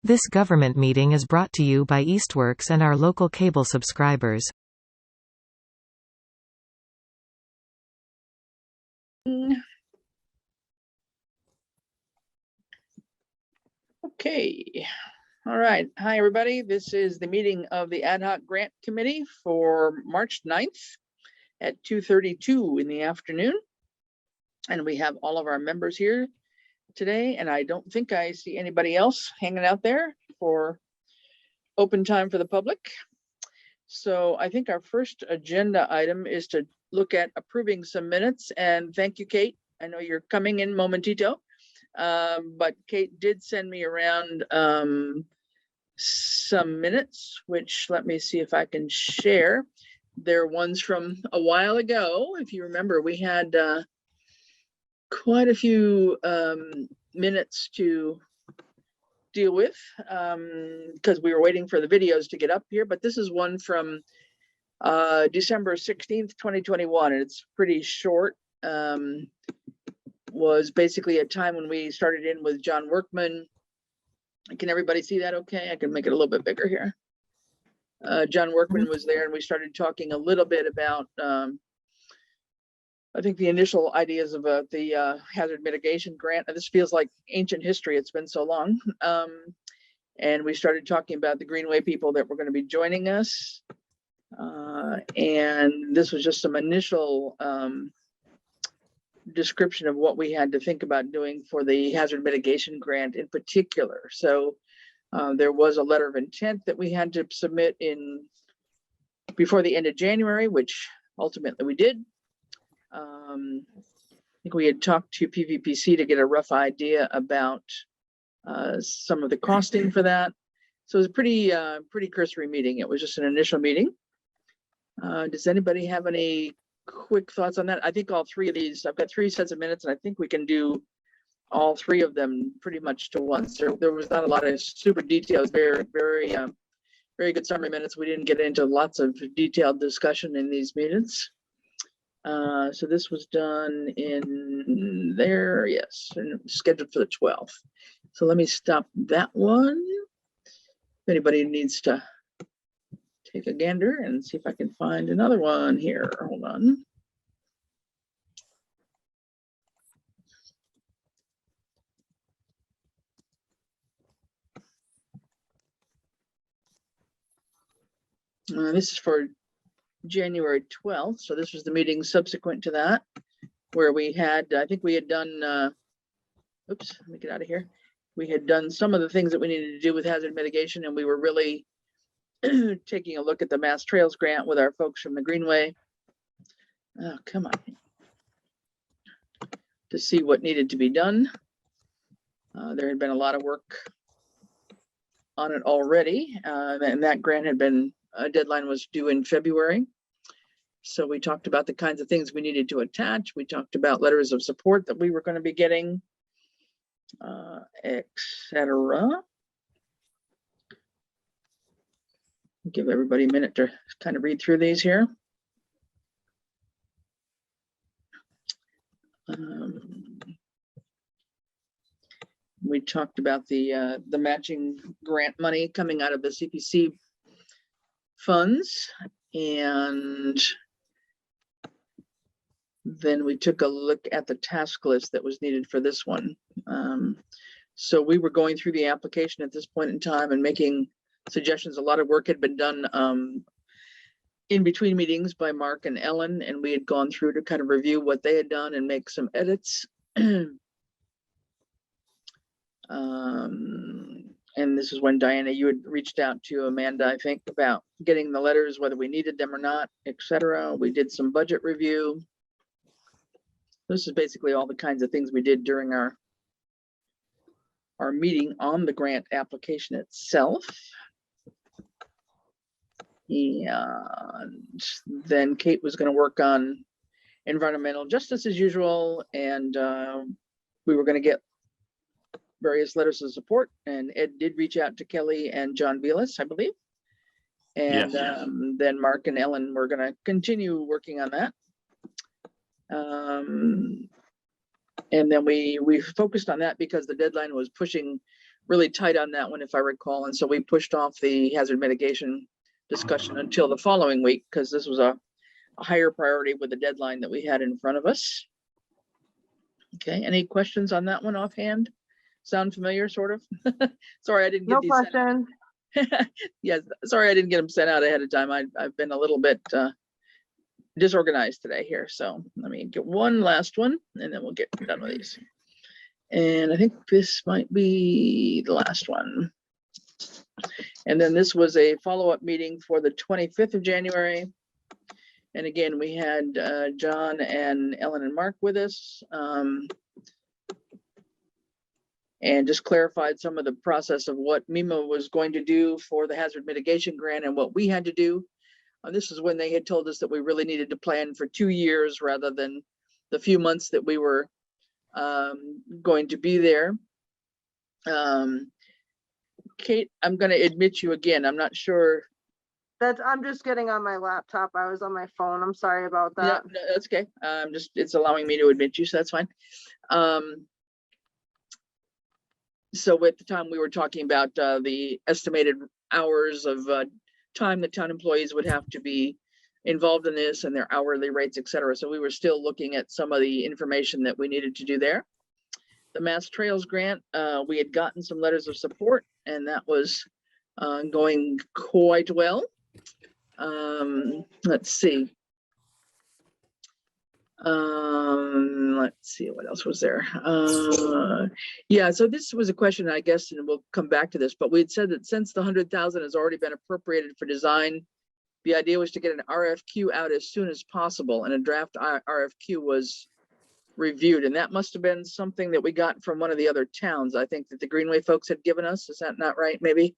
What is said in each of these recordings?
This government meeting is brought to you by Eastworks and our local cable subscribers. Okay. All right. Hi, everybody. This is the meeting of the Ad Hoc Grant Committee for March 9th at 2:32 in the afternoon. And we have all of our members here today, and I don't think I see anybody else hanging out there for open time for the public. So I think our first agenda item is to look at approving some minutes, and thank you, Kate. I know you're coming in momentito, but Kate did send me around some minutes, which let me see if I can share. They're ones from a while ago. If you remember, we had quite a few minutes to deal with because we were waiting for the videos to get up here, but this is one from December 16th, 2021, and it's pretty short. Was basically a time when we started in with John Workman. Can everybody see that okay? I can make it a little bit bigger here. John Workman was there, and we started talking a little bit about I think the initial ideas of the hazard mitigation grant. This feels like ancient history. It's been so long. And we started talking about the Greenway people that were going to be joining us. And this was just some initial description of what we had to think about doing for the hazard mitigation grant in particular. So there was a letter of intent that we had to submit before the end of January, which ultimately we did. I think we had talked to PVPC to get a rough idea about some of the costing for that. So it was a pretty cursory meeting. It was just an initial meeting. Does anybody have any quick thoughts on that? I think all three of these, I've got 3 sets of minutes, and I think we can do all 3 of them pretty much to once. There was not a lot of super details, very good summary minutes. We didn't get into lots of detailed discussion in these meetings. So this was done in there, yes, and scheduled for the 12th. So let me stop that one. If anybody needs to take a gander and see if I can find another one here. Hold on. This is for January 12th. So this was the meeting subsequent to that, where we had, I think we had done, oops, let me get out of here. We had done some of the things that we needed to do with hazard mitigation, and we were really taking a look at the Mass Trails grant with our folks from the Greenway. Oh, come on. To see what needed to be done. There had been a lot of work on it already, and that grant had been, deadline was due in February. So we talked about the kinds of things we needed to attach. We talked about letters of support that we were going to be getting, etc. Give everybody a minute to kind of read through these here. We talked about the matching grant money coming out of the CPC funds, and then we took a look at the task list that was needed for this one. So we were going through the application at this point in time and making suggestions. A lot of work had been done in between meetings by Mark and Ellen, and we had gone through to kind of review what they had done and make some edits. And this is when, Diana, you had reached out to Amanda, I think, about getting the letters, whether we needed them or not, etc. We did some budget review. This is basically all the kinds of things we did during our meeting on the grant application itself. And then Kate was going to work on environmental justice as usual, and we were going to get various letters of support, and Ed did reach out to Kelly and John Velas, I believe. And yes. Then Mark and Ellen were going to continue working on that. And then we focused on that because the deadline was pushing really tight on that one, if I recall. And so we pushed off the hazard mitigation discussion until the following week, because this was a higher priority with the deadline that we had in front of us. Okay, any questions on that one offhand? Sound familiar, sort of? Sorry, I didn't get these sent out. Yes, sorry, I didn't get them sent out ahead of time. I've been a little bit disorganized today here. So let me get one last one and then we'll get done with these. And I think this might be the last one. And then this was a follow-up meeting for the 25th of January. And again, we had John and Ellen and Mark with us. And just clarified some of the process of what MEMA was going to do for the hazard mitigation grant and what we had to do. This is when they had told us that we really needed to plan for 2 years rather than the few months that we were going to be there. Kate, I'm going to admit you again. I'm not sure. I'm just getting on my laptop. I was on my phone. I'm sorry about that. No, that's okay. It's allowing me to admit you, so that's fine. So at the time we were talking about the estimated hours of time that town employees would have to be involved in this and their hourly rates, et cetera. So we were still looking at some of the information that we needed to do there. The Mass Trails grant, we had gotten some letters of support and that was going quite well. Let's see. Let's see what else was there. Yeah, so this was a question, I guess, and we'll come back to this, but we had said that since the 100,000 has already been appropriated for design, the idea was to get an RFQ out as soon as possible, and a draft RFQ was reviewed, and that must have been something that we got from one of the other towns. I think that the Greenway folks had given us. Is that not right? Maybe.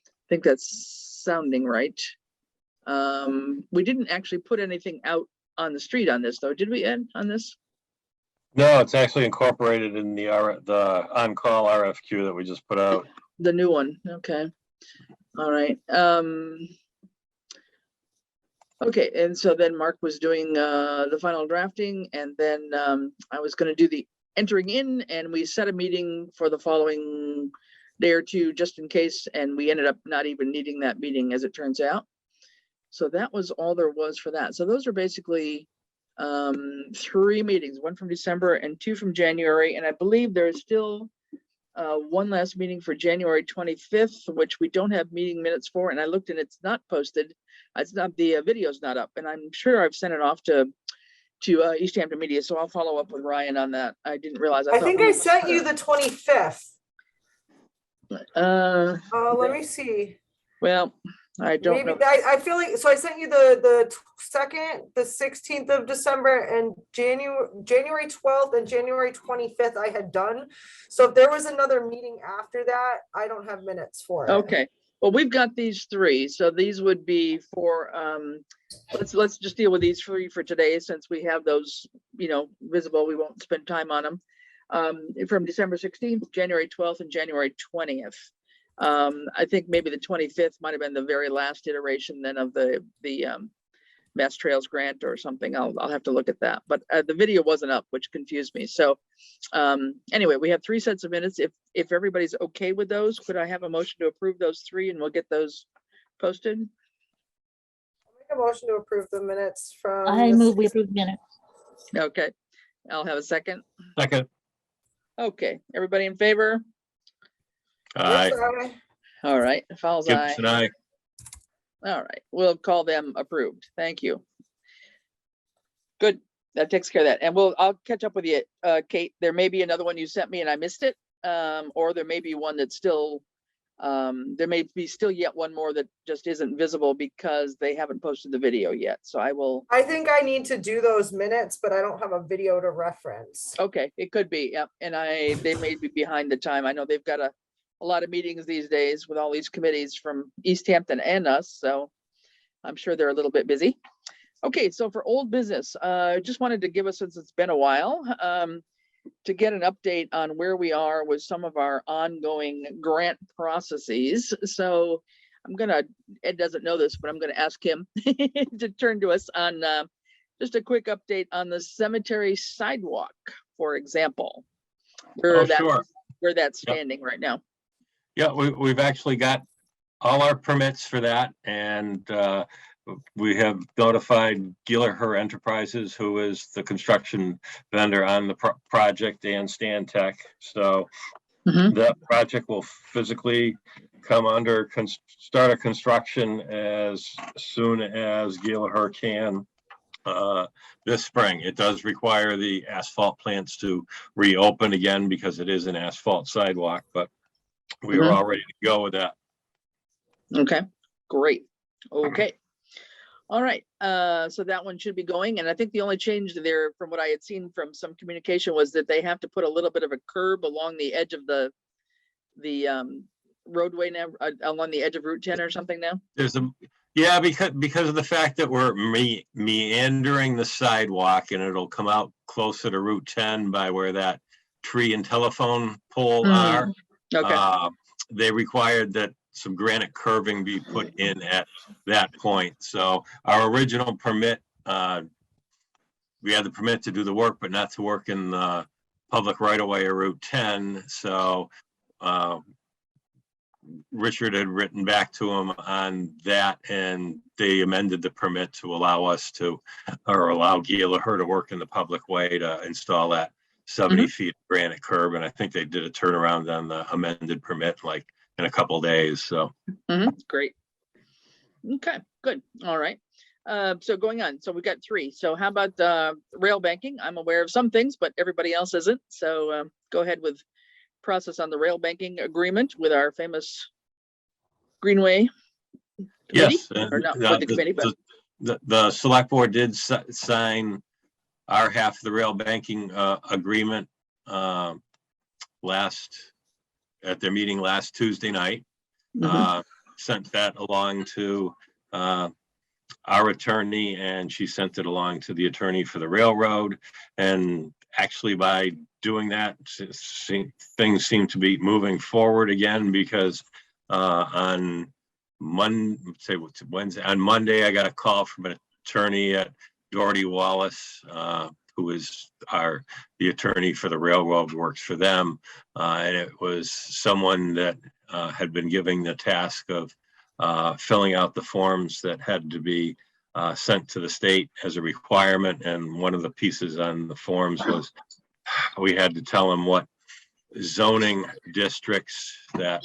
I think that's sounding right. We didn't actually put anything out on the street on this, though, did we, Ed, on this? No, it's actually incorporated in the on-call RFQ that we just put out. The new one. Okay. All right. Okay, and so then Mark was doing the final drafting, and then I was going to do the entering in, and we set a meeting for the following day or two just in case, and we ended up not even needing that meeting, as it turns out. So that was all there was for that. So those are basically 3 meetings, 1 from December and 2 from January. And I believe there is still one last meeting for January 25th, which we don't have meeting minutes for. And I looked and it's not posted. It's not, the video's not up. And I'm sure I've sent it off to Easthampton Media. So I'll follow up with Ryan on that. I didn't realize. I think I sent you the 25th. Let me see. Well, I don't know. I feel like, so I sent you the 2nd, the 16th of December, and January 12th and January 25th I had done. So if there was another meeting after that, I don't have minutes for it. Okay. Well, we've got these 3. So these would be for, let's just deal with these 3 for today, since we have those, visible. We won't spend time on them. From December 16th, January 12th, and January 20th. I think maybe the 25th might have been the very last iteration then of the Mass Trails grant or something. I'll have to look at that, but the video wasn't up, which confused me. So anyway, we have 3 sets of minutes. If everybody's okay with those, could I have a motion to approve those 3 and we'll get those posted? I'll make a motion to approve the minutes from. I move we approve minutes. Okay, I'll have a second. Second. Okay, everybody in favor? Aye. All right, Fowles aye. Gibson, aye. All right, we'll call them approved. Thank you. Good, that takes care of that. And I'll catch up with you, Kate. There may be another one you sent me and I missed it. Or there may be one that's still, there may be still yet one more that just isn't visible because they haven't posted the video yet. So I think I need to do those minutes, but I don't have a video to reference. Okay, it could be, yeah. And they may be behind the time. I know they've got a lot of meetings these days with all these committees from Easthampton and us, so I'm sure they're a little bit busy. Okay, so for old business, just wanted to give us, since it's been a while, to get an update on where we are with some of our ongoing grant processes. So Ed doesn't know this, but I'm gonna ask him to turn to us on just a quick update on the cemetery sidewalk, for example. Where that's standing right now. Yeah, we've actually got all our permits for that, and we have notified Gilliher Enterprises, who is the construction vendor on the project, and Stantec. So Mhm. that project will physically come under start of construction as soon as Gilliher can this spring. It does require the asphalt plants to reopen again because it is an asphalt sidewalk, but we are all ready to go with that. Okay, great. Okay. All right, so that one should be going, and I think the only change there from what I had seen from some communication was that they have to put a little bit of a curb along the edge of the roadway now, along the edge of Route 10 or something now. There's a, yeah, because of the fact that we're meandering the sidewalk, and it'll come out closer to Route 10 by where that tree and telephone pole are. Okay. They required that some granite curving be put in at that point. So our original permit, we had the permit to do the work, but not to work in the public right of way of Route 10. So Richard had written back to him on that, and they amended the permit to allow us to, or allow Gilliher to work in the public way to install that 70 feet granite curb. And I think they did a turnaround on the amended permit like in a couple of days. So great. Okay, good. All right. So going on, so we got 3. So how about rail banking? I'm aware of some things, but everybody else isn't. So go ahead with process on the rail banking agreement with our famous Greenway committee. Yes, Or not with the committee, but the select board did sign our half of the rail banking agreement at their meeting last Tuesday night. Sent that along to our attorney, and she sent it along to the attorney for the railroad. And actually, by doing that, things seem to be moving forward again, because on Wednesday, on Monday, I got a call from an attorney at Doherty Wallace, who is the attorney for the railroad, works for them. And it was someone that had been given the task of filling out the forms that had to be sent to the state as a requirement. And one of the pieces on the forms was we had to tell them what zoning districts that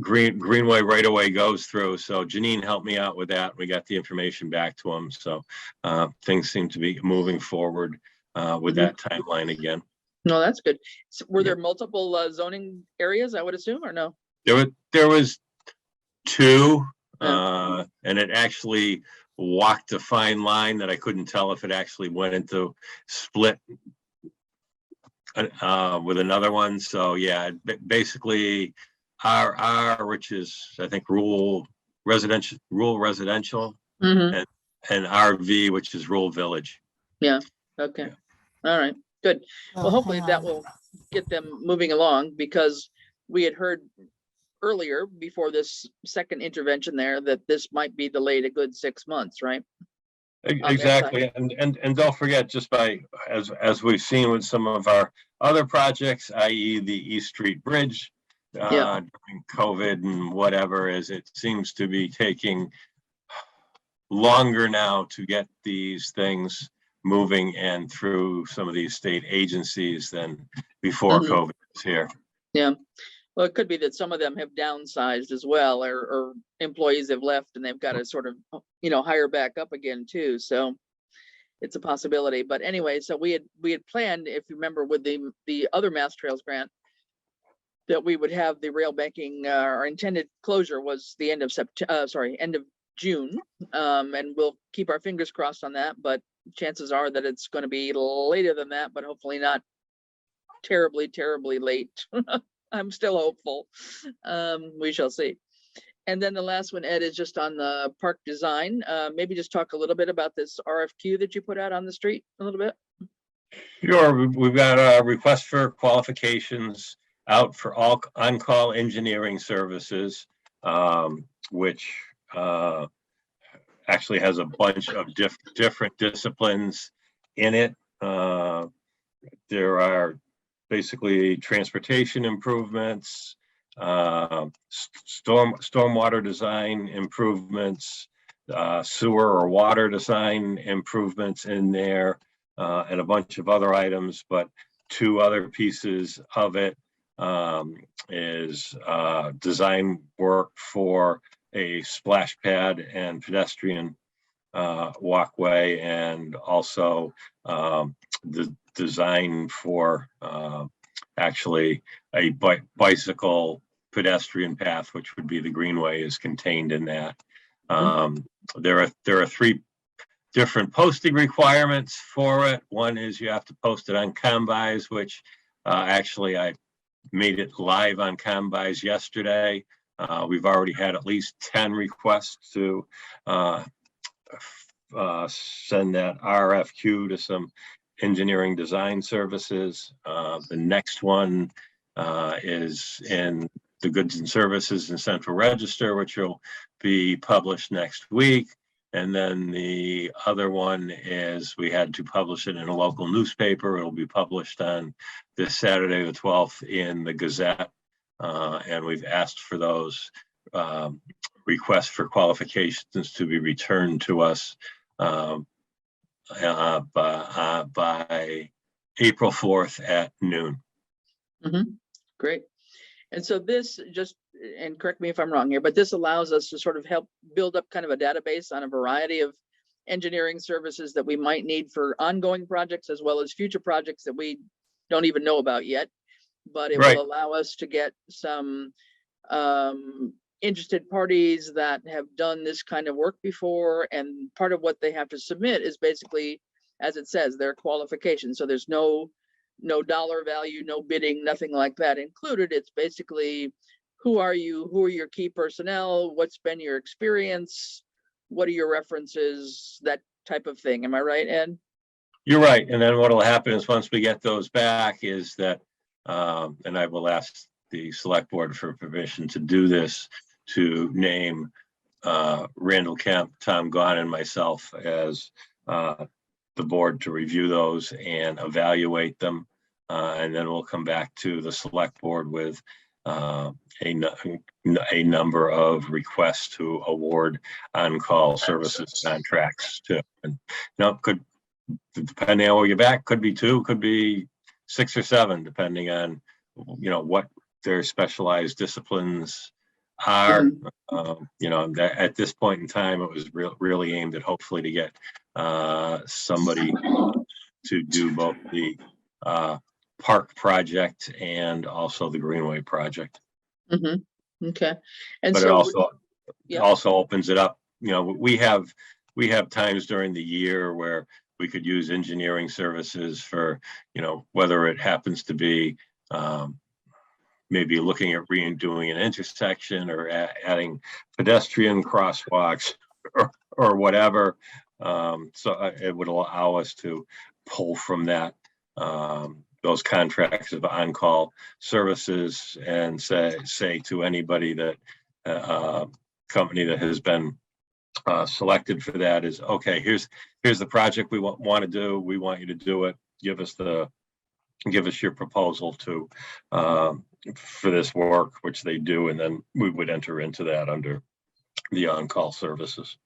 Greenway right away goes through. So Janine helped me out with that. We got the information back to them. So things seem to be moving forward with that timeline again. No, that's good. So were there multiple zoning areas, I would assume, or no? There was 2, and it actually walked a fine line that I couldn't tell if it actually went into split with another one. So yeah, basically R, which is I think rural residential, and RV, which is rural village. Yeah. Okay. All right. Good. Well, hopefully that will get them moving along, because we had heard earlier before this second intervention there that this might be delayed a good 6 months, right? Exactly. And don't forget, just by as we've seen with some of our other projects, i.e. the East Street Bridge, during COVID and whatever, as it seems to be taking longer now to get these things moving and through some of these state agencies than before COVID was here. Yeah. Well, it could be that some of them have downsized as well, or employees have left and they've got to sort of, hire back up again too. So it's a possibility. But anyway, so we had planned, if you remember, with the other Mass Trails grant, that we would have the rail banking, our intended closure was the end of end of June. And we'll keep our fingers crossed on that, but chances are that it's going to be later than that, but hopefully not terribly, terribly late. I'm still hopeful. We shall see. And then the last one, Ed, is just on the park design. Maybe just talk a little bit about this RFQ that you put out on the street a little bit. Sure. We've got a request for qualifications out for all on-call engineering services, which actually has a bunch of different disciplines in it. There are basically transportation improvements, stormwater design improvements, sewer or water design improvements in there, and a bunch of other items. But two other pieces of it is design work for a splash pad and pedestrian walkway, and also the design for actually a bicycle pedestrian path, which would be the greenway, is contained in that. There are three different posting requirements for it. One is you have to post it on Combis, which actually I made it live on Combis yesterday. We've already had at least 10 requests to send that RFQ to some engineering design services. The next one is in the Goods and Services and Central Register, which will be published next week. And then the other one is we had to publish it in a local newspaper. It'll be published on this Saturday, the 12th, in the Gazette. And we've asked for those requests for qualifications to be returned to us by April 4th at noon. Great. And so this just, and correct me if I'm wrong here, but this allows us to sort of help build up kind of a database on a variety of engineering services that we might need for ongoing projects, as well as future projects that we don't even know about yet. But it will allow us to get some interested parties that have done this kind of work before. And part of what they have to submit is basically, as it says, their qualifications. So there's no dollar value, no bidding, nothing like that included. It's basically, who are you? Who are your key personnel? What's been your experience? What are your references? That type of thing. Am I right, Ed? You're right. And then what will happen is once we get those back is that, and I will ask the select board for permission to do this, to name Randall Kemp, Tom Gahn, and myself as the board to review those and evaluate them. And then we'll come back to the select board with a number of requests to award on-call services contracts to. And could, depending on where you're back, could be 2, could be 6 or 7, depending on what their specialized disciplines are. At this point in time, it was really aimed at hopefully to get somebody to do both the park project and also the Greenway project. Okay. And but so it also opens it up. We have times during the year where we could use engineering services for, whether it happens to be maybe looking at redoing an intersection or adding pedestrian crosswalks or whatever. So it would allow us to pull from that those contracts of on-call services and say to anybody that company that has been selected for that is, okay, here's the project we want to do. We want you to do it. Give us your proposal to for this work, which they do, and then we would enter into that under the on-call services.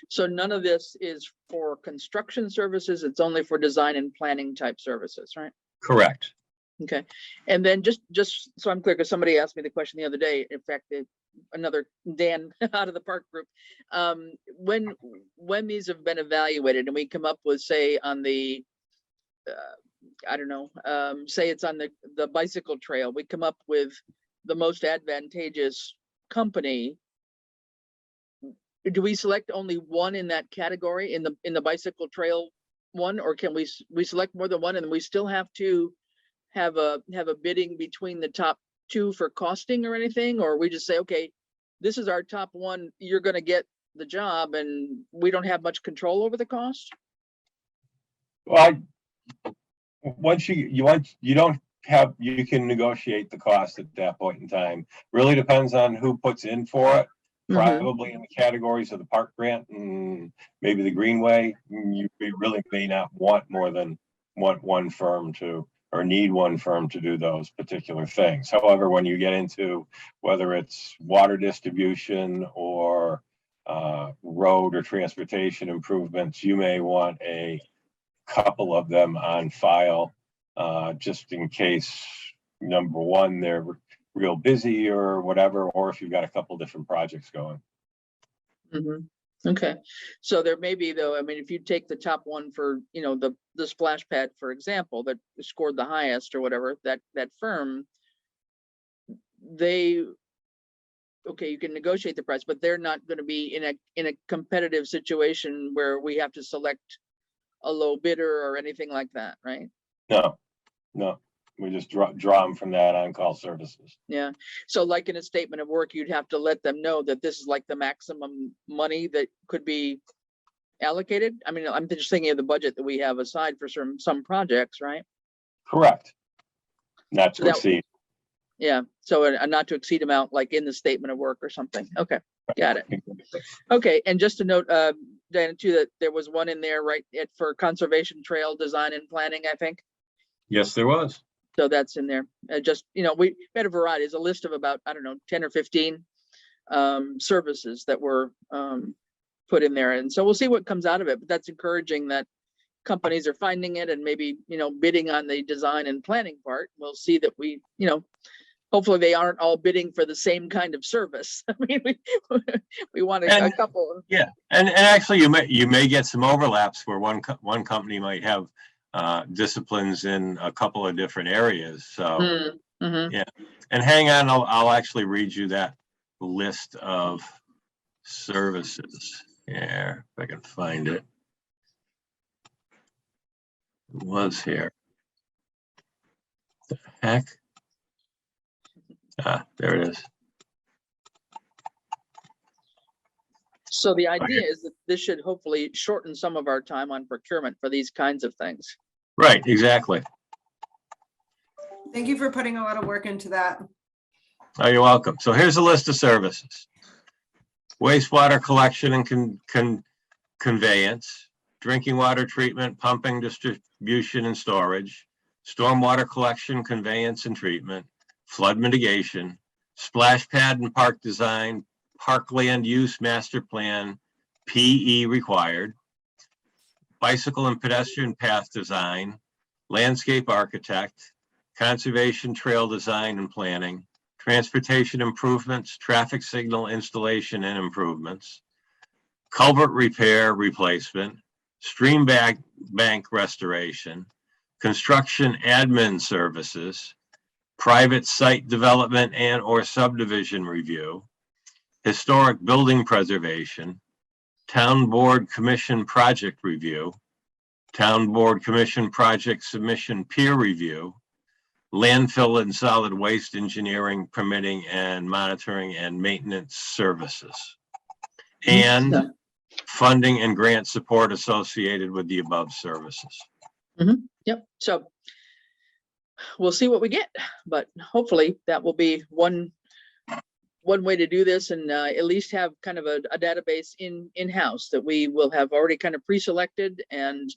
So none of this is for construction services. It's only for design and planning type services, right? Correct. Okay. And then just so I'm clear, because somebody asked me the question the other day, in fact, another Dan out of the park group, when these have been evaluated and we come up with, say, on the I don't know, say it's on the bicycle trail, we come up with the most advantageous company. Do we select only one in that category in the bicycle trail one, or can we select more than one and we still have to have a bidding between the top 2 for costing or anything? Or we just say, okay, this is our top one, you're going to get the job, and we don't have much control over the cost? Well, once you can negotiate the cost at that point in time. Really depends on who puts in for it. Probably in the categories of the park grant and maybe the Greenway, you really may not want more than one firm to or need one firm to do those particular things. However, when you get into whether it's water distribution or road or transportation improvements, you may want a couple of them on file, just in case, number one, they're real busy or whatever, or if you've got a couple different projects going. Okay, so there may be, though, I mean, if you take the top one for, you know, the splash pad, for example, that scored the highest or whatever, that firm, okay, you can negotiate the price, but they're not going to be in a competitive situation where we have to select a low bidder or anything like that, right? No, we just draw them from that on-call services. Yeah, so like in a statement of work, you'd have to let them know that this is like the maximum money that could be allocated. I mean, I'm just thinking of the budget that we have aside for some projects, right? Correct. Not to So that- exceed. Yeah, so a not to exceed amount, like in the statement of work or something. Okay, got it. Okay, and just to note, Diana, too, that there was one in there, right, for conservation trail design and planning, I think. Yes, there was. So that's in there. Just, you know, we had a variety. It's a list of about, I don't know, 10 or 15 services that were put in there. And so we'll see what comes out of it. But that's encouraging that companies are finding it and maybe, you know, bidding on the design and planning part. We'll see that we, you know, hopefully they aren't all bidding for the same kind of service. I mean, we want a couple. Yeah, and actually you may get some overlaps where one company might have disciplines in a couple of different areas. So yeah, and hang on, I'll actually read you that list of services. Yeah, if I can find it. It was here. The heck? Ah, there it is. So the idea is that this should hopefully shorten some of our time on procurement for these kinds of things. Right, exactly. Thank you for putting a lot of work into that. Oh, you're welcome. So here's a list of services. Wastewater collection and conveyance, drinking water treatment, pumping, distribution and storage, stormwater collection, conveyance and treatment, flood mitigation, splash pad and park design, parkland use master plan, PE required, bicycle and pedestrian path design, landscape architect, conservation trail design and planning, transportation improvements, traffic signal installation and improvements, culvert repair replacement, stream bank restoration, construction admin services, private site development and or subdivision review, historic building preservation, town board commission project review, town board commission project submission peer review, landfill and solid waste engineering, permitting and monitoring and maintenance services, and funding and grant support associated with the above services. Yep. So we'll see what we get, but hopefully that will be one way to do this, and at least have kind of a database in-house that we will have already kind of pre-selected and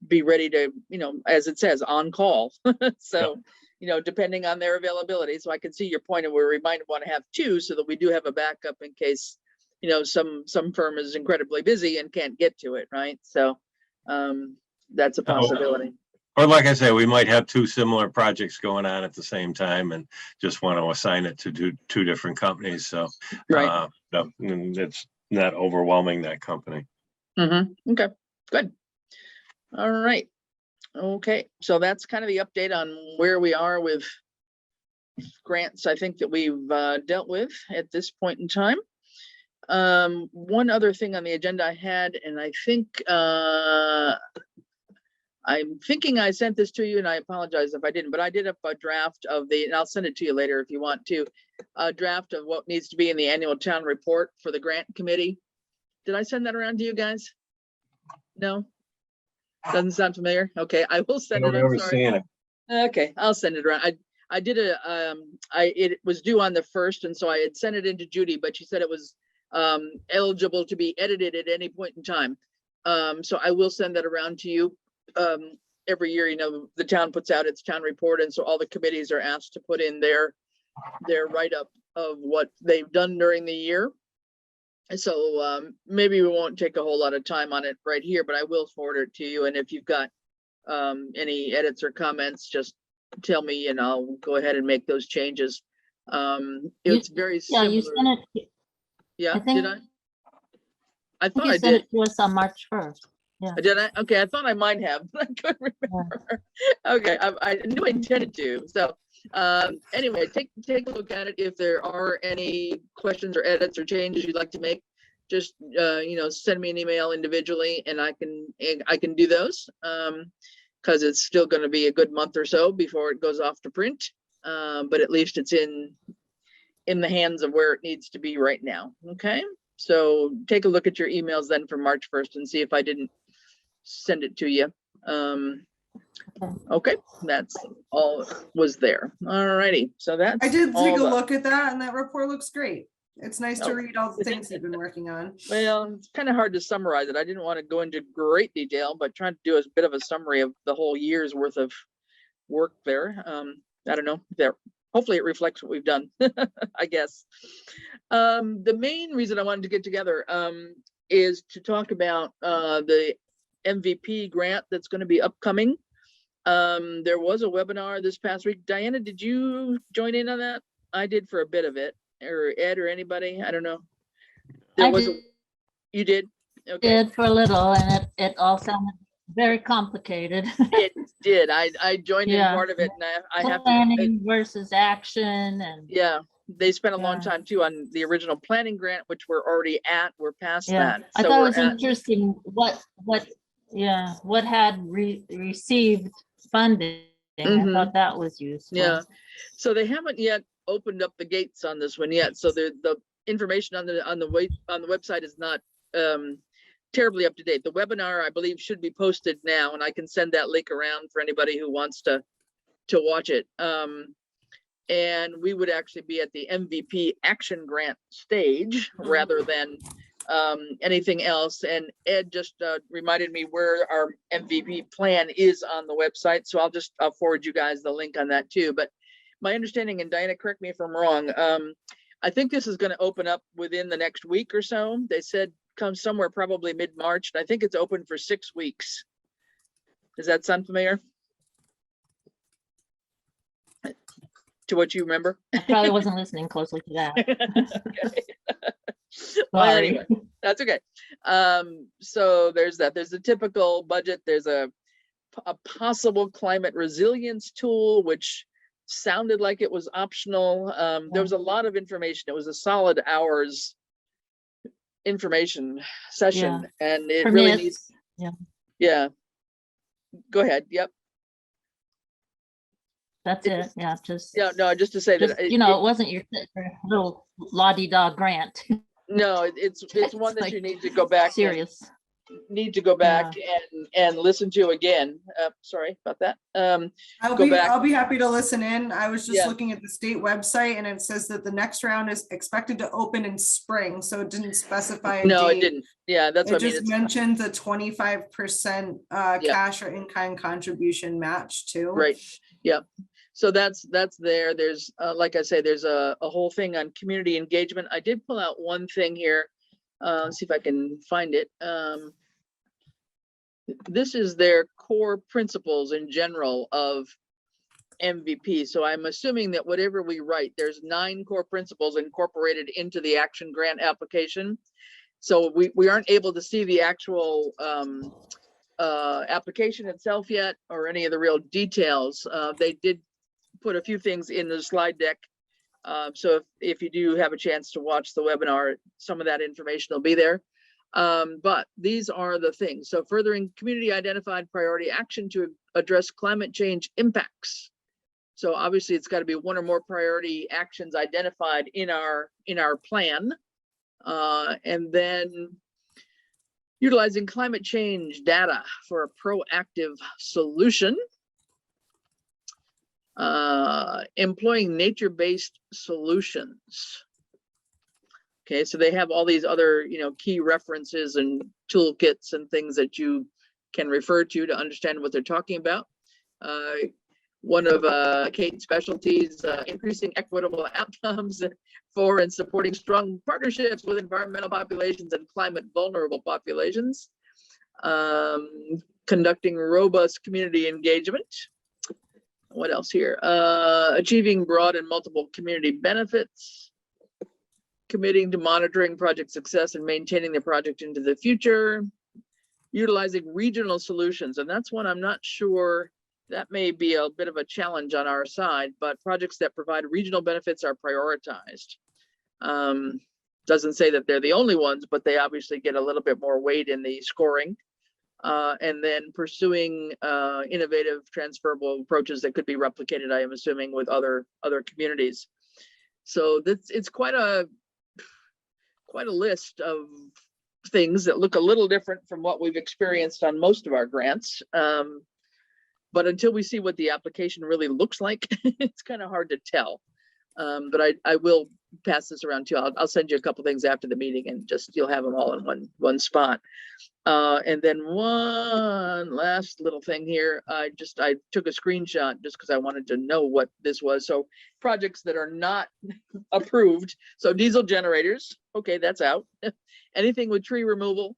be ready to, you know, as it says, on call. So, you know, depending on their availability. So I can see your point, and we might want to have two so that we do have a backup in case, you know, some firm is incredibly busy and can't get to it, right? So that's a possibility. Or like I say, we might have two similar projects going on at the same time and just want to assign it to two different companies. So Right. No, it's not overwhelming that company. Okay, good. All right. Okay, so that's kind of the update on where we are with grants, I think, that we've dealt with at this point in time. One other thing on the agenda I had, and I think I'm thinking I sent this to you, and I apologize if I didn't, but I did up a draft of and I'll send it to you later if you want to, a draft of what needs to be in the annual town report for the grant committee. Did I send that around to you guys? No? Doesn't sound familiar? Okay, I will send it. I'm sorry. Okay, I'll send it around. I did it was due on the 1st, and so I had sent it into Judy, but she said it was eligible to be edited at any point in time. So I will send that around to you. every year, you know, the town puts out its town report, and so all the committees are asked to put in their write-up of what they've done during the year. And so maybe we won't take a whole lot of time on it right here, but I will forward it to you. And if you've got any edits or comments, just tell me and I'll go ahead and make those changes. It's very Yeah, similar. you sent it. Yeah, I think- did I? I thought You I sent did. it to us on March 1st. Did I? Okay, I thought I might have, but I couldn't remember. Okay, I knew I intended to. So anyway, take a look at it. If there are any questions or edits or changes you'd like to make, just you know, send me an email individually, and I can do those. Because it's still going to be a good month or so before it goes off to print. But at least it's in the hands of where it needs to be right now. Okay, so take a look at your emails then from March 1st and see if I didn't send it to you. Okay, that's all was there. All righty, so that's I did all take a the- look at that, and that report looks great. It's nice to Oh. read all the things you've been working on. Well, it's kind of hard to summarize it. I didn't want to go into great detail, but trying to do a bit of a summary of the whole year's worth of work there. I don't know. Hopefully it reflects what we've done, I guess. The main reason I wanted to get together is to talk about the MVP grant that's going to be upcoming. There was a webinar this past week. Diana, did you join in on that? I did for a bit of it, or Ed or anybody, I don't know. You did? Okay. Did for a little, and it all sounded very complicated. It did. I joined in Yeah. part of it, and I have to. Planning versus action, and Yeah, they spent a long Yeah. time too on the original planning grant, which we're already at. We're past yeah, that. I So thought it we're was at- interesting what had received funding. I Mhm. thought that was useful. Yeah, so they haven't yet opened up the gates on this one yet. So the information on the website is not terribly up to date. The webinar, I believe, should be posted now, and I can send that link around for anybody who wants to watch it. And we would actually be at the MVP action grant stage rather than anything else. And Ed just reminded me where our MVP plan is on the website. So I'll forward you guys the link on that too. But my understanding, and Diana, correct me if I'm wrong, I think this is going to open up within the next week or so. They said come somewhere probably mid-March. And I think it's open for 6 weeks. Does that sound familiar to what you remember? I probably wasn't listening closely to that. Okay. Well, Sorry. anyway, that's okay. So there's that. There's the typical budget. There's a possible climate resilience tool, which sounded like it was optional. There was a lot of information. It was a solid hour's information session, and it really needs. Permits. Yeah. Go ahead. Yep. That's it. Yeah, just Yeah. No, just to say just, that you know, it wasn't your little la-di-da grant. no, it's one that like you need to go back. Serious. And listen to again. Sorry about that. I'll Go back. be happy to listen in. I was just Yeah. looking at the state website, and it says that the next round is expected to open in spring, so it didn't specify a No, date. it didn't. Yeah, that's It what I mean. just It's, mentioned the 25% cash or in-kind contribution match too. right. Yep. So that's there. There's like I say, there's a whole thing on community engagement. I did pull out one thing here. Let's see if I can find it. This is their core principles in general of MVP. So I'm assuming that whatever we write, there's 9 core principles incorporated into the action grant application. So we aren't able to see the actual application itself yet, or any of the real details. They did put a few things in the slide deck. So if you do have a chance to watch the webinar, some of that information will be there. But these are the things. So furthering community identified priority action to address climate change impacts. So obviously it's got to be one or more priority actions identified in our plan. And then utilizing climate change data for a proactive solution. Employing nature-based solutions. Okay, so they have all these other, key references and toolkits and things that you can refer to understand what they're talking about. One of Kate's specialties, increasing equitable outcomes for and supporting strong partnerships with environmental populations and climate vulnerable populations. Conducting robust community engagement. What else here? Achieving broad and multiple community benefits. Committing to monitoring project success and maintaining the project into the future. Utilizing regional solutions, and that's one I'm not sure. That may be a bit of a challenge on our side, but projects that provide regional benefits are prioritized. Doesn't say that they're the only ones, but they obviously get a little bit more weight in the scoring. And then pursuing innovative transferable approaches that could be replicated, I am assuming, with other communities. So it's quite a list of things that look a little different from what we've experienced on most of our grants. But until we see what the application really looks like, it's kind of hard to tell. But I will pass this around too. I'll send you a couple things after the meeting, and just you'll have them all in one spot. And then one last little thing here. I took a screenshot just because I wanted to know what this was. So projects that are not approved. So diesel generators, okay, that's out. Anything with tree removal.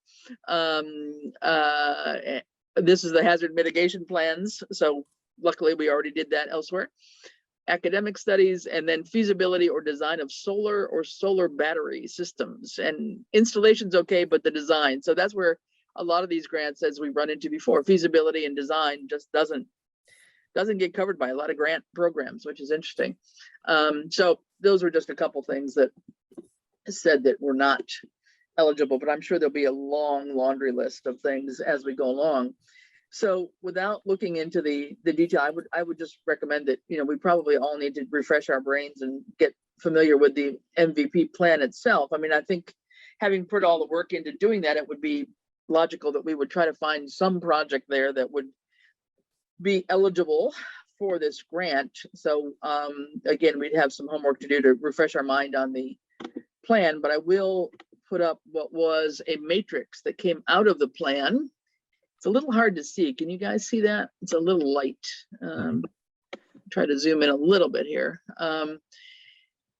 This is the hazard mitigation plans. So luckily we already did that elsewhere. Academic studies, and then feasibility or design of solar or solar battery systems. And installation's okay, but the design. So that's where a lot of these grants, as we run into before, feasibility and design just doesn't get covered by a lot of grant programs, which is interesting. So those were just a couple things that said that we're not eligible, but I'm sure there'll be a long laundry list of things as we go along. So without looking into the detail, I would just recommend that, we probably all need to refresh our brains and get familiar with the MVP plan itself. I mean, I think having put all the work into doing that, it would be logical that we would try to find some project there that would be eligible for this grant. So again, we'd have some homework to do to refresh our mind on the plan, but I will put up what was a matrix that came out of the plan. It's a little hard to see. Can you guys see that? It's a little light. Try to zoom in a little bit here.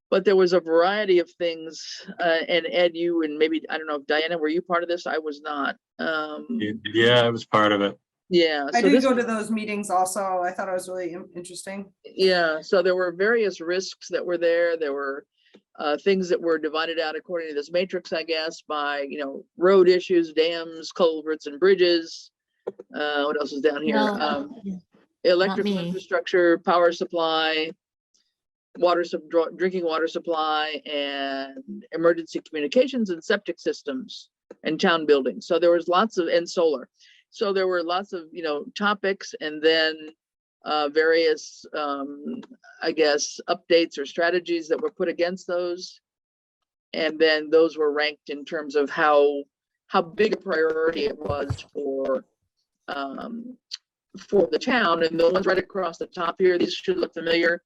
But there was a variety of things, and Ed, you and maybe, I don't know if Diana, were you part of this? I was not. Yeah, I was part of it. Yeah. I did go to those meetings also. I thought it was really interesting. Yeah, so there were various risks that were there. There were things that were divided out according to this matrix, I guess, by, road issues, dams, culverts, and bridges. What else is down here? No, Electrical not me. infrastructure, power supply, drinking water supply, and emergency communications and septic systems and town buildings. So there was lots of, and solar. So there were lots of, topics, and then various, I guess, updates or strategies that were put against those. And then those were ranked in terms of how big a priority it was for the town. And the ones right across the top here, these should look familiar.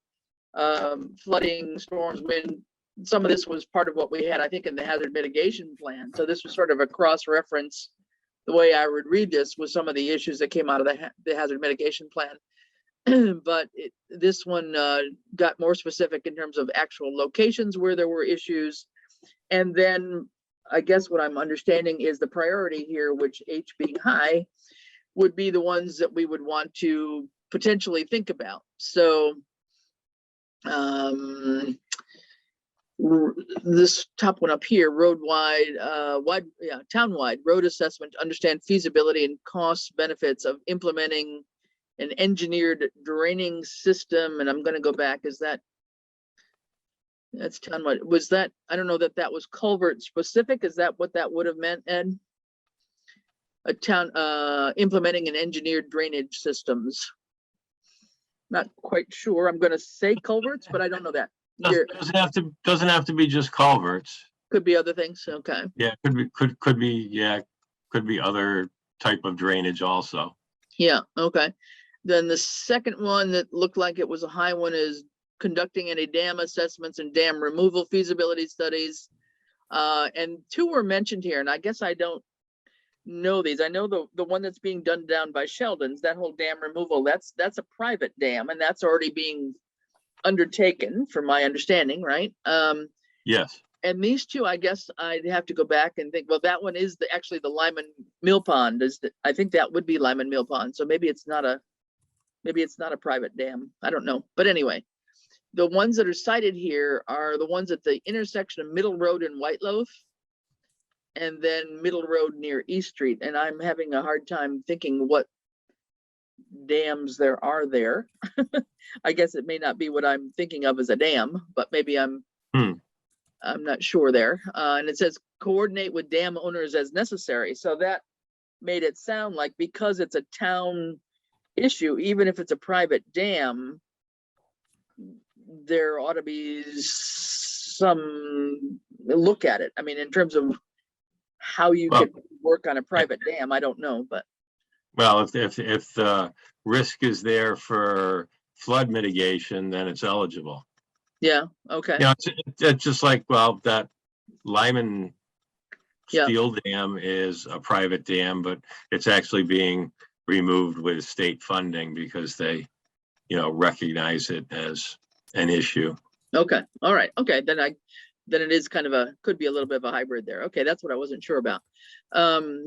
Flooding, storms, wind. Some of this was part of what we had, I think, in the hazard mitigation plan. So this was sort of a cross-reference. The way I would read this was some of the issues that came out of the hazard mitigation plan. But this one got more specific in terms of actual locations where there were issues. And then I guess what I'm understanding is the priority here, which H being high, would be the ones that we would want to potentially think about. So this top one up here, townwide road assessment to understand feasibility and cost benefits of implementing an engineered draining system. And I'm going to go back. That's townwide. Was that, I don't know that was culvert specific. Is that what that would have meant, Ed? A town implementing an engineered drainage systems. Not quite sure. I'm going to say culverts, but I don't know that. Doesn't have to be just culverts. Could be other things. Okay. Yeah, could be other type of drainage also. Yeah. Okay. Then the second one that looked like it was a high one is conducting any dam assessments and dam removal feasibility studies. And two were mentioned here, and I guess I don't know these. I know the one that's being done down by Sheldon's, that whole dam removal, that's a private dam, and that's already being undertaken, from my understanding, right? Yes. And these two, I guess I'd have to go back and think, well, that one is actually the Lyman Mill Pond. I think that would be Lyman Mill Pond. So maybe it's not a private dam. I don't know. But anyway, the ones that are cited here are the ones at the intersection of Middle Road and White Loaf, and then Middle Road near East Street. And I'm having a hard time thinking what dams there are there. I guess it may not be what I'm thinking of as a dam, but maybe I'm not sure there. And it says coordinate with dam owners as necessary. So that made it sound like because it's a town issue, even if it's a private dam, there ought to be some look at it. I mean, in terms of how you could work on a private dam, I don't know, but. Well, if the risk is there for flood mitigation, then it's eligible. Yeah, okay. You know, it's just like, well, that Lyman Steel Dam is a private dam, but it's actually being removed with state funding because they, recognize it as an issue. Okay, all right, okay, then it is kind of could be a little bit of a hybrid there. Okay, that's what I wasn't sure about.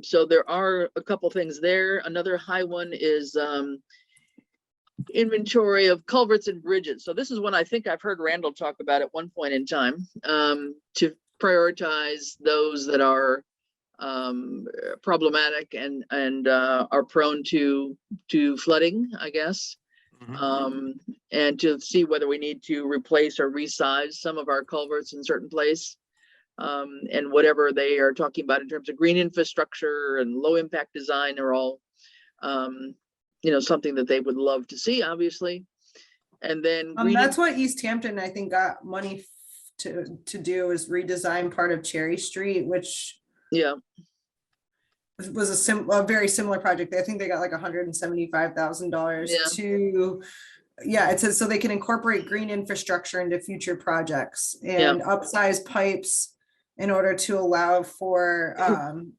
So there are a couple things there. Another high one is inventory of culverts and bridges. So this is one I think I've heard Randall talk about at one point in time, to prioritize those that are problematic and are prone to flooding, I guess. And to see whether we need to replace or resize some of our culverts in certain place, and whatever they are talking about in terms of green infrastructure and low impact design are all something that they would love to see, obviously. And then that's what Easthampton, I think, got money to do, is redesign part of Cherry Street, which was a very similar project. I think they got like $175,000 to, it says so they can incorporate green infrastructure into future projects and upsize pipes in order to allow for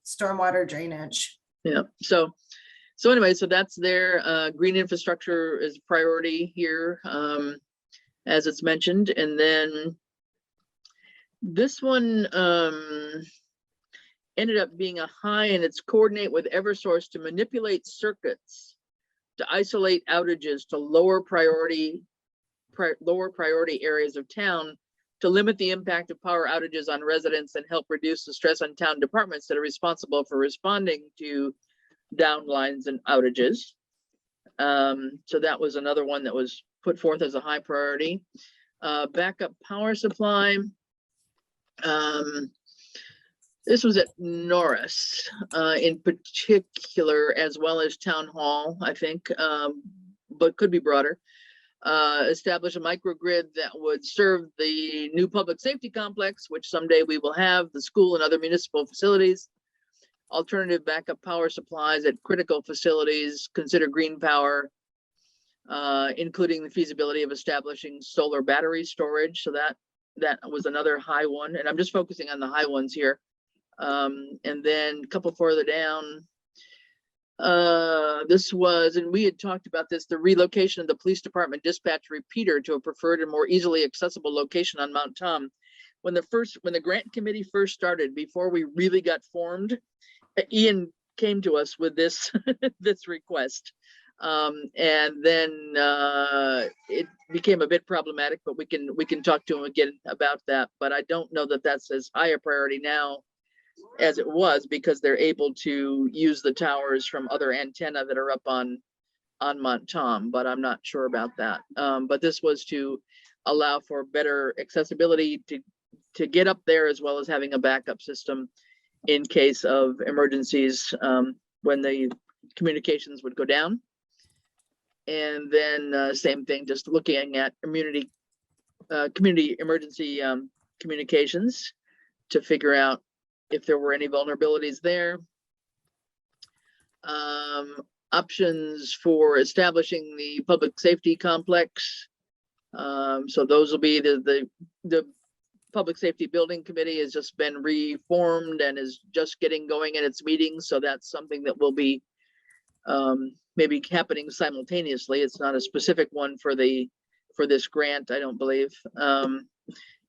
stormwater drainage. Yeah. So anyway, so that's their green infrastructure is priority here, as it's mentioned. And then this one ended up being a high, and it's coordinate with Eversource to manipulate circuits to isolate outages to lower priority areas of town to limit the impact of power outages on residents and help reduce the stress on town departments that are responsible for responding to downlines and outages. So that was another one that was put forth as a high priority. Backup power supply. This was at Norris in particular, as well as Town Hall, I think, but could be broader. Establish a microgrid that would serve the new public safety complex, which someday we will have, the school and other municipal facilities. Alternative backup power supplies at critical facilities, consider green power, including the feasibility of establishing solar battery storage. So that was another high one. And I'm just focusing on the high ones here. And then a couple further down, this was, and we had talked about this, the relocation of the police department dispatch repeater to a preferred and more easily accessible location on Mount Tom. When the grant committee first started, before we really got formed, Ian came to us with this this request, and then it became a bit problematic, but we can talk to him again about that. But I don't know that that's as high a priority now as it was, because they're able to use the towers from other antenna that are up on Mount Tom, but I'm not sure about that. But this was to allow for better accessibility to get up there, as well as having a backup system in case of emergencies, when the communications would go down. And then same thing, just looking at community emergency communications to figure out if there were any vulnerabilities there. Options for establishing the public safety complex. So those will be the Public Safety Building Committee has just been reformed and is just getting going in its meetings. So that's something that will be maybe happening simultaneously. It's not a specific one for this grant, I don't believe.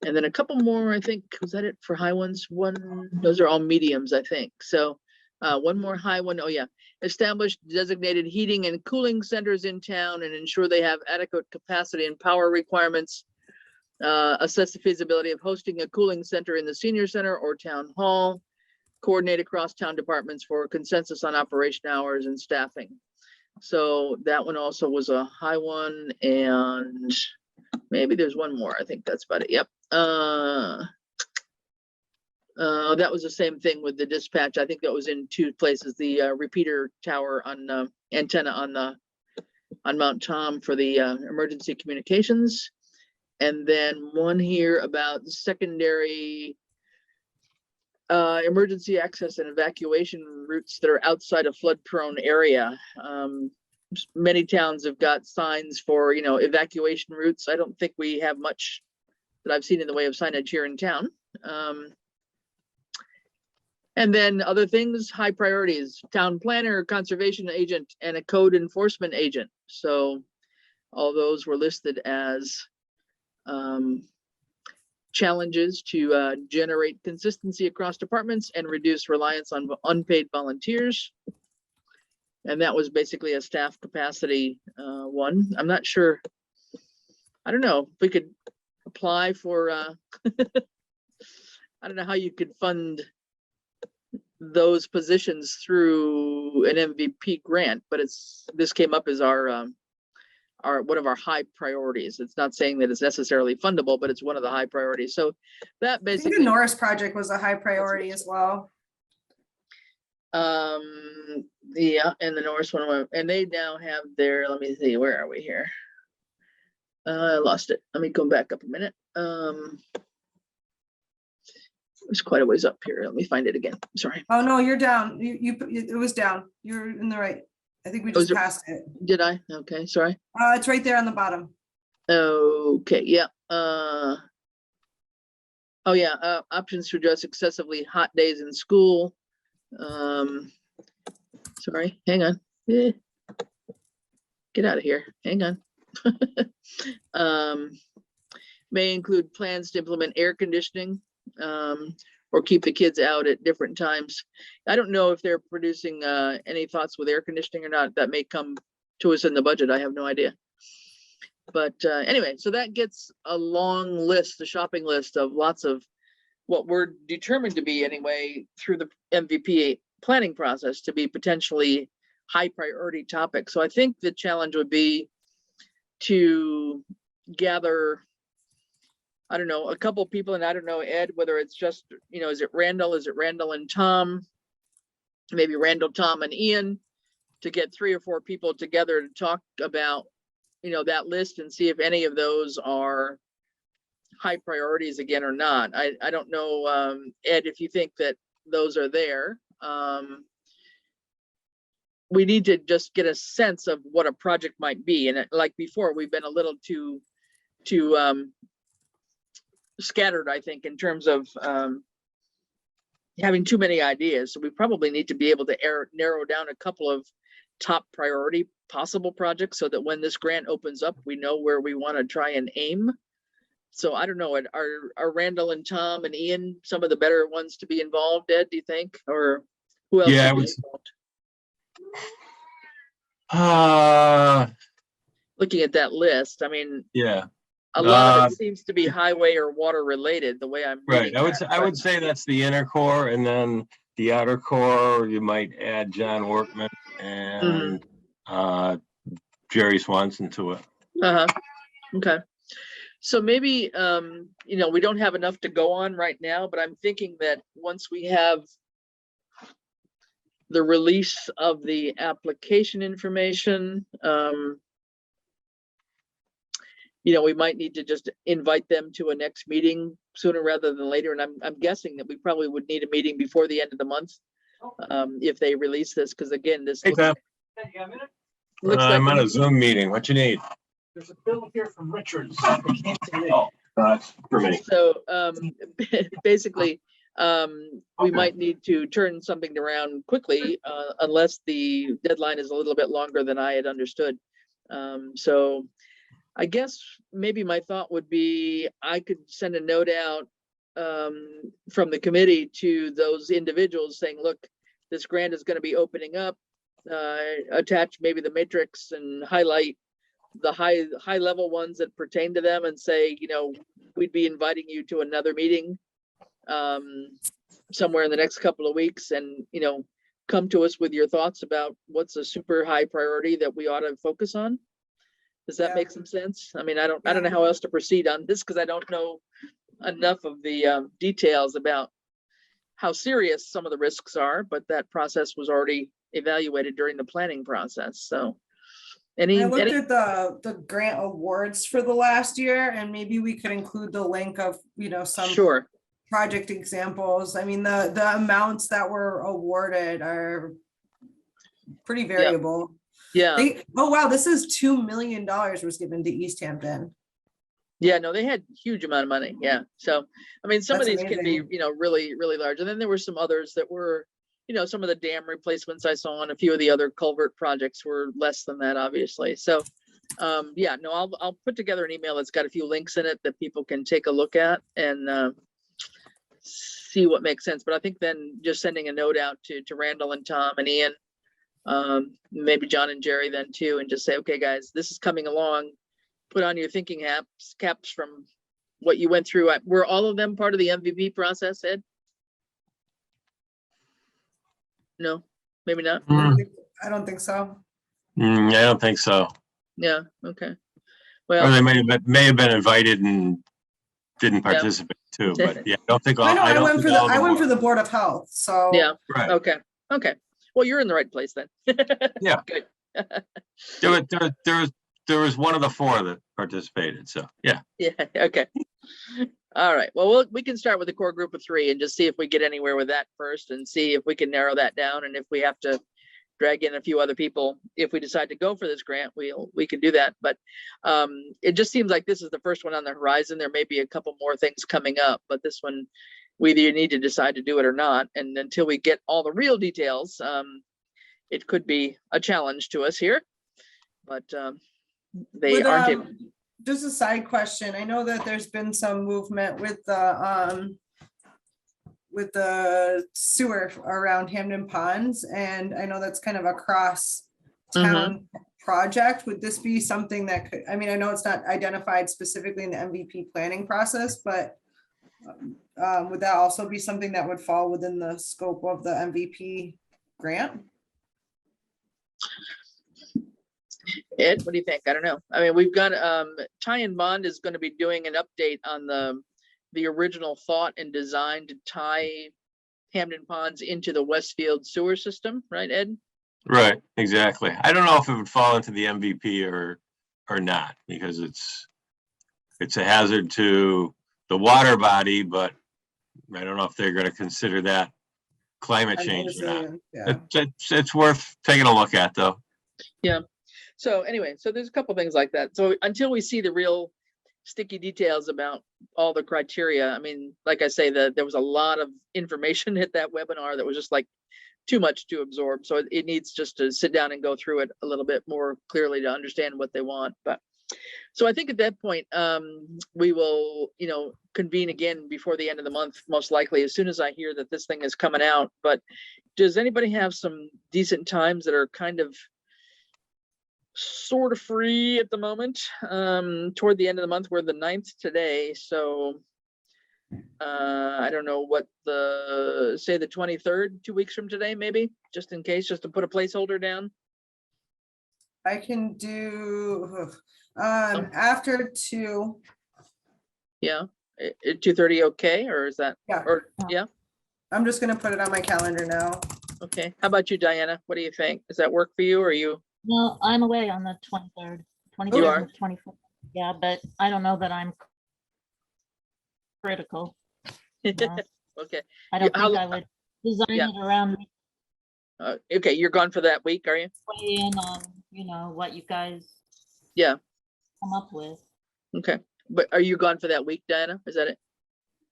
And then a couple more, I think, was that it for high ones? Those are all mediums, I think. So one more high one. Oh yeah. Establish designated heating and cooling centers in town and ensure they have adequate capacity and power requirements. Assess the feasibility of hosting a cooling center in the senior center or town hall. Coordinate across town departments for consensus on operation hours and staffing. So that one also was a high one, and maybe there's one more. I think that's about it. Yep. That was the same thing with the dispatch. I think that was in two places. The repeater tower on antenna on Mount Tom for the emergency communications, and then one here about secondary emergency access and evacuation routes that are outside a flood-prone area. Many towns have got signs for, evacuation routes. I don't think we have much that I've seen in the way of signage here in town. And then other things, high priorities, town planner, conservation agent, and a code enforcement agent. So all those were listed as challenges to generate consistency across departments and reduce reliance on unpaid volunteers. And that was basically a staff capacity one. I'm not sure. I don't know if we could apply for, I don't know how you could fund those positions through an MVP grant, but this came up as our one of our high priorities. It's not saying that it's necessarily fundable, but it's one of the high priorities. So that basically, I think the Norris project was a high priority as well. Yeah, and the Norris one, and they now have their, let me see, where are we here? I lost it. Let me go back up a minute. It's quite a ways up here. Let me find it again. Sorry. Oh no, you're down. It was down. You're in the right. I think we just passed it. Did I? Okay, sorry. It's right there on the bottom. Okay, yeah. Oh yeah, options to address excessively hot days in school. Sorry, hang on. Get out of here. Hang on. May include plans to implement air conditioning or keep the kids out at different times. I don't know if they're producing any thoughts with air conditioning or not. That may come to us in the budget. I have no idea. But anyway, so that gets a long list, the shopping list of lots of what we're determined to be anyway through the MVP planning process to be potentially high priority topics. So I think the challenge would be to gather, I don't know, a couple people, and I don't know, Ed, whether it's just, is it Randall and Tom, maybe Randall, Tom, and Ian, to get 3 or 4 people together to talk about, that list and see if any of those are high priorities again or not. I don't know, Ed, if you think that those are there. We need to just get a sense of what a project might be. And like before, we've been a little too scattered, I think, in terms of having too many ideas. So we probably need to be able to narrow down a couple of top priority possible projects so that when this grant opens up, we know where we want to try and aim. So I don't know, are Randall and Tom and Ian some of the better ones to be involved, Ed, do you think? Or who else? Yeah, looking at that list, I mean, yeah, a lot of it seems to be highway or water related, the way I'm right. reading I would say that's the inner core, and then the outer core, you might add John Workman and Jerry Swanson to it. Okay. So maybe, we don't have enough to go on right now, but I'm thinking that once we have the release of the application information, we might need to just invite them to a next meeting sooner rather than later. And I'm guessing that we probably would need a meeting before the end of the month if they release this, because again, this looks I'm on a Zoom meeting. What you need? There's a bill here from Richards. For me. So basically, we might need to turn something around quickly unless the deadline is a little bit longer than I had understood. So I guess maybe my thought would be I could send a note out from the committee to those individuals saying, look, this grant is going to be opening up, attach maybe the matrix and highlight the high level ones that pertain to them and say, you know, we'd be inviting you to another meeting somewhere in the next couple of weeks, and, you know, come to us with your thoughts about what's a super high priority that we ought to focus on. Does that make some sense? I mean, I don't know how else to proceed on this because I don't know enough of the details about how serious some of the risks are, but that process was already evaluated during the planning process. So I looked at the grant awards for the last year, and maybe we could include the link of, you know, some Sure. project examples. I mean, the amounts that were awarded are pretty variable. Yeah. Oh wow, this is $2 million was given to Easthampton. Yeah, no, they had huge amount of money. Yeah. So, I mean, some That's of these can be, amazing. you know, really, really large. And then there were some others that were, you know, some of the dam replacements I saw, and a few of the other culvert projects were less than that, obviously. So, yeah, no, I'll put together an email that's got a few links in it that people can take a look at and see what makes sense. But I think then just sending a note out to Randall and Tom and Ian, maybe John and Jerry then too, and just say, okay, guys, this is coming along. Put on your thinking caps from what you went through. Were all of them part of the MVP process, Ed? No, maybe not. I don't think so. I don't think so. Yeah. Okay. Or Well, they may have been invited and didn't participate too. But yeah, I don't think all. I don't went think for all of them I went were. for the Board of Health. So yeah. Right. Okay. Okay. Well, you're in the right place then. Yeah. Good. There was one of the four that participated. So yeah. Yeah. Okay. All right. Well, we can start with the core group of 3 and just see if we get anywhere with that first, and see if we can narrow that down. And if we have to drag in a few other people, if we decide to go for this grant, we can do that. But it just seems like this is the first one on the horizon. There may be a couple more things coming up, but this one, we either need to decide to do it or not. And until we get all the real details, it could be a challenge to us here. But they aren't able. Just a side question. I know that there's been some movement with the sewer around Hamden Ponds, and I know that's kind of a cross town project. Would this be something that could, I mean, I know it's not identified specifically in the MVP planning process, but would that also be something that would fall within the scope of the MVP grant? Ed, what do you think? I don't know. I mean, we've got Ty and Bond is going to be doing an update on the original thought and design to tie Hamden Ponds into the Westfield sewer system, right, Ed? Right. Exactly. I don't know if it would fall into the MVP or not, because it's a hazard to the water body, but I don't know if they're going to consider that climate change or not. Yeah. It's worth taking a look at, though. Yeah. So anyway, so there's a couple things like that. So until we see the real sticky details about all the criteria, I mean, like I say, there was a lot of information at that webinar that was just like too much to absorb. So it needs just to sit down and go through it a little bit more clearly to understand what they want. But so I think at that point, we will, you know, convene again before the end of the month, most likely, as soon as I hear that this thing is coming out. But does anybody have some decent times that are kind of sort of free at the moment? Toward the end of the month, we're the 9th today, so I don't know what say the 23rd, 2 weeks from today, maybe, just in case, just to put a placeholder down. I can do after 2. Yeah, 2:30 okay, or is that? Yeah. Or yeah, I'm just gonna put it on my calendar now. okay. How about you, Diana? What do you think? Does that work for you, or are you? No, I'm away on the 23rd, 23rd You are? and 24th. Yeah, but I don't know that I'm critical. No. Okay. I don't How- think I would design Yeah. it around me Okay, you're gone for that week, are you? weigh in on, you know, what you guys Yeah. come up with. Okay. But are you gone for that week, Diana? Is that it?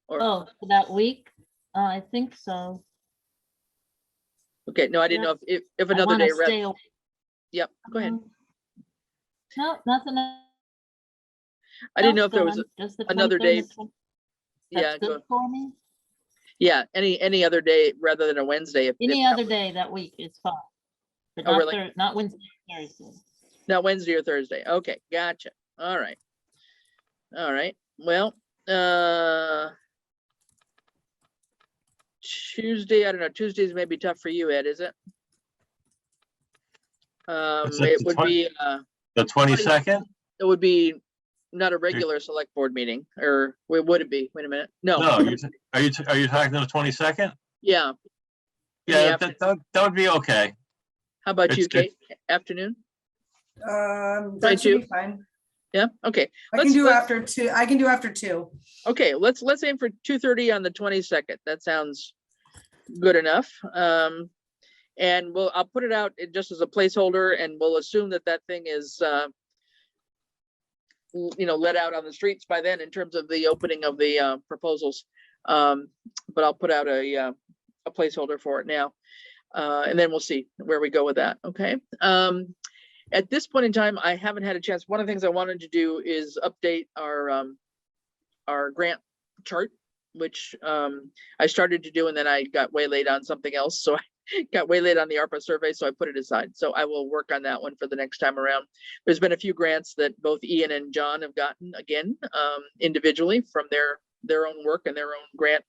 Or, Oh, for that week? I think so. okay, no, I didn't know if I another wanna day. stay away. Yep, go ahead. No, nothing. I didn't know else if there was going, just the another 23rd and day. the 20th. Yeah, That's good for me. yeah, any other day rather than a Wednesday. If Any that other was- day that week is fine. But Oh, not really? not Wednesday, Thursday. Not Wednesday or Thursday. Okay, gotcha. All right. All right. Well, Tuesday, I don't know. Tuesdays may be tough for you, Ed, is it? Is it It the would 20 be, The 22nd? it would be not a regular select board meeting, or would it be? Wait a minute. No, No, are you talking to the 22nd? yeah. In the Yeah, afternoon. that would be okay. How about you, it's- Kate? Afternoon? That should 22? be fine. Yeah, okay. I can Let's- do let's- after 2. I can do after 2. Okay, let's aim for 2:30 on the 22nd. That sounds good enough. And I'll put it out just as a placeholder, and we'll assume that thing is, let out on the streets by then in terms of the opening of the proposals. But I'll put out a placeholder for it now, and then we'll see where we go with that. Okay. At this point in time, I haven't had a chance. One of the things I wanted to do is update our grant chart, which I started to do, and then I got waylaid on something else. So I got waylaid on the ARPA survey, so I put it aside. So I will work on that one for the next time around. There's been a few grants that both Ian and John have gotten, again, individually from their own work and their own grant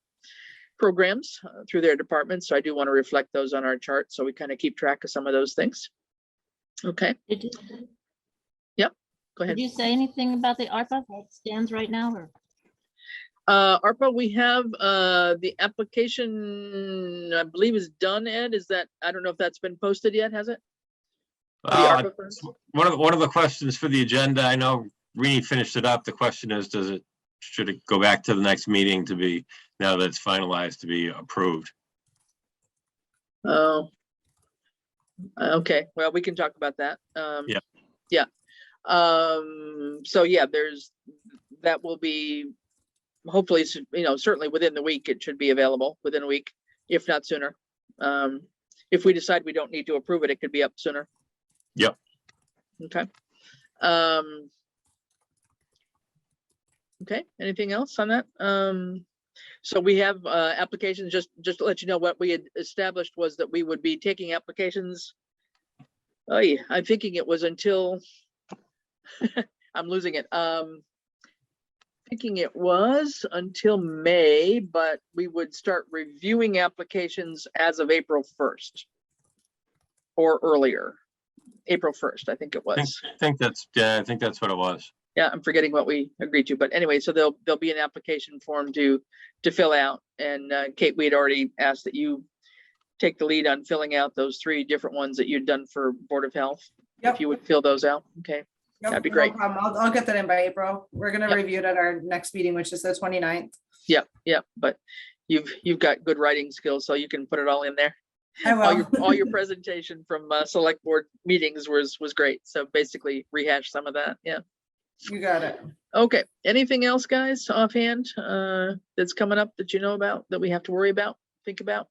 programs through their departments. So I do want to reflect those on our chart, so we kind of keep track of some of those things. Okay. Did you, Go ahead. did you say anything about the ARPA that stands right now, or? ARPA, we have the application, I believe, is done, Ed. Is that, I don't know if that's been posted yet, has it? For the ARPA funds? One of the questions for the agenda, I know Rini finished it up. The question is, should it go back to the next meeting to be, now that it's finalized, to be approved? Oh. Okay, well, we can talk about that. Yeah. Yeah. So yeah, that will be, hopefully, certainly within the week, it should be available within a week, if not sooner. If we decide we don't need to approve it, it could be up sooner. Yep. Okay. Okay, anything else on that? So we have applications, just to let you know, what we had established was that we would be taking applications. Oh, yeah, I'm thinking it was until, I'm losing it. Thinking it was until May, but we would start reviewing applications as of April 1st or earlier. April 1st, I think it was. I think that's what it was. Yeah, I'm forgetting what we agreed to, but anyway, so there'll be an application form to fill out. And Kate, we had already asked that you take the lead on filling out those 3 different ones that you'd done for Board of Health. Yep. If you would fill those out, okay? Yep, That'd be no great. problem. I'll get that in by April. We're gonna Yep. review it at our next meeting, which is the 29th. Yeah, but you've got good writing skills, so you can put it all in there. I will. All your presentation from select board meetings was great. So basically rehash some of that. Yeah. You got it. Okay. Anything else, guys, offhand, that's coming up that you know about, that we have to worry about, think about?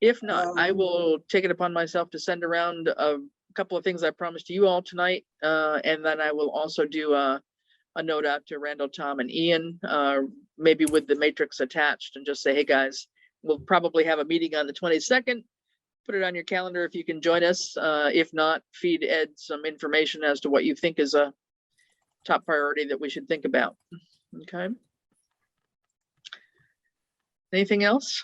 If not, I will take it upon myself to send around a couple of things I promised you all tonight. And then I will also do a note out to Randall, Tom, and Ian, maybe with the matrix attached, and just say, hey, guys, we'll probably have a meeting on the 22nd. Put it on your calendar if you can join us. If not, feed Ed some information as to what you think is a top priority that we should think about. Okay. Anything else?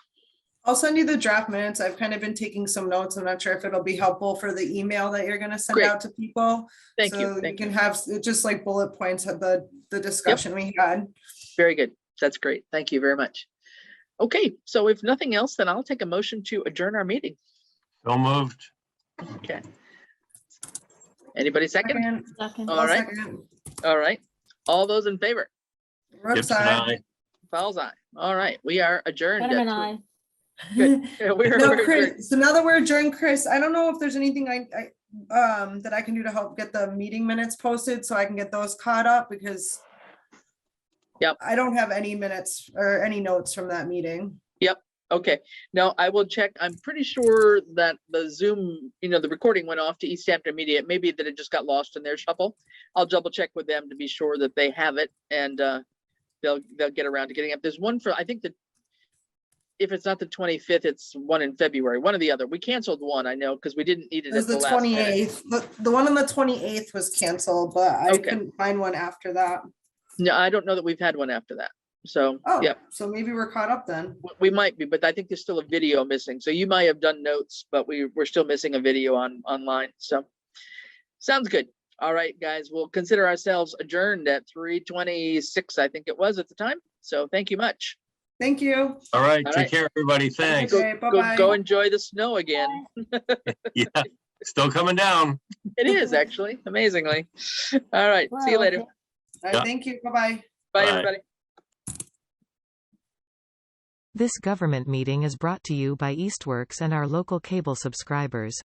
I'll send you the draft minutes. I've kind of been taking some notes. I'm not sure if it'll be helpful for the email that you're gonna send Great. out to people. Thank So you. you Thank can you. have just like bullet points of the discussion we had. Very good. That's great. Thank you very much. Okay, so if nothing else, then I'll take a motion to adjourn our meeting. So moved. Okay. Anybody second? Second. All right. All right. All those in favor? Brooks, Gibson, aye. aye. Fowles eye. All right, we are adjourned. Fetterman, at aye. Good. Yeah, No, Chris, so now that we're adjourned, Chris, I don't know if there's anything that I can do to help get the meeting minutes posted so I can get those caught up because Yep. I don't have any minutes or any notes from that meeting. Okay, no, I will check. I'm pretty sure that the Zoom, the recording went off to Easthampton Media. Maybe that it just got lost in their shuffle. I'll double check with them to be sure that they have it, and they'll get around to getting up. There's one for, I think that if it's not the 25th, it's one in February, one or the other. We canceled one, I know, because we didn't need it It was at the the last minute. 28th. The one on the 28th was canceled, but I Okay. couldn't find one after that. No, I don't know that we've had one after that. So, Oh, yeah, so maybe we're caught up then. we might be, but I think there's still a video missing. So you might have done notes, but we're still missing a video online. So sounds good. All right, guys, we'll consider ourselves adjourned at 3:26, I think it was at the time. So thank you much. Thank you. All right, All take right. care, everybody. Thanks. Okay, bye-bye. Go enjoy the snow again. Yeah, still coming down. It is actually, amazingly. All right, see you Well, later. All right, Yeah. thank you. Bye-bye. Bye, Bye. everybody. This government meeting is brought to you by Eastworks and our local cable subscribers.